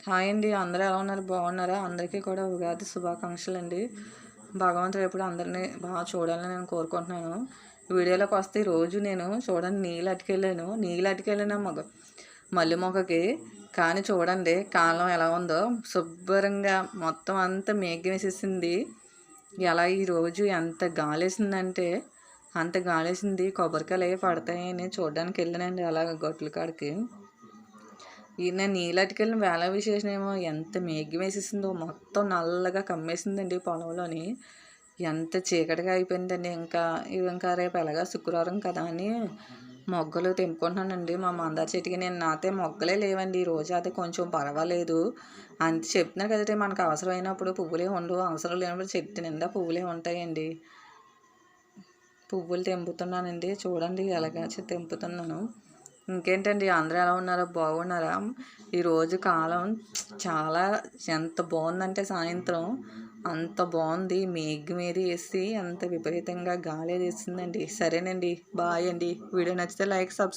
Hi అండి. అందరూ ఎలా ఉన్నారు? బాగున్నారా? అందరికీ కూడా ఉగాది శుభాకాంక్షలండి. భగవంతుడు ఎప్పుడు అందరినీ బాగా చూడాలని నేను కోరుకుంటున్నాను. వీడియోలోకి వస్తే రోజు నేను చూడండి నీళ్ళు అటుకెళ్ళాను మల్లె మొక్కకి. కానీ చూడండి కాలం ఎలా ఉందో, శుభ్రంగా మొత్తం అంతా మేఘం వేసేసింది. ఎలా ఈరోజు ఎంత గాలేసిందంటే అంత గాలేసింది. కొబ్బరికాయలు అవి పడతాయని చూడడానికి వెళ్ళానండి అలాగ గొట్ల కాడికి. నేను నీళ్ళట్టుకెళ్ళిన వేళ విశేషం ఏమో ఎంత మేఘం వేసేసిందో, మొత్తం నల్లగా కమ్మేసిందండి పొలంలోని. ఎంత చీకటిగా అయిపోయిందండి. ఇంకా రేపు ఎలాగా శుక్రవారం కదా అని మొగ్గలు తెంపుకుంటున్నానండి. మా మందార చెట్టుకి నేను నాతే మొగ్గలే లేవండి ఈరోజు. అది కొంచెం పర్వాలేదు అంత చెప్తున్నాను కదండి. మనకు అవసరమైనప్పుడు పువ్వులే ఉండవు, అవసరం లేనప్పుడు చెట్టు నిండా పువ్వులే ఉంటాయండి. పువ్వులు తెంపుతున్నానండి. చూడండి ఎలాగా తెంపుతున్నాను. ఇంకేంటండి అందరూ ఎలా ఉన్నారో బాగున్నారా? ఈరోజు కాలం చాలా ఎంత బాగుందంటే సాయంత్రం అంత బాగుంది. మేఘం ఏది వేసి అంత విపరీతంగా గాలి వేసిందండి. సరేనండి, బాయ్ అండి. వీడియో నచ్చితే లైక్, సబ్స్క్రైబ్.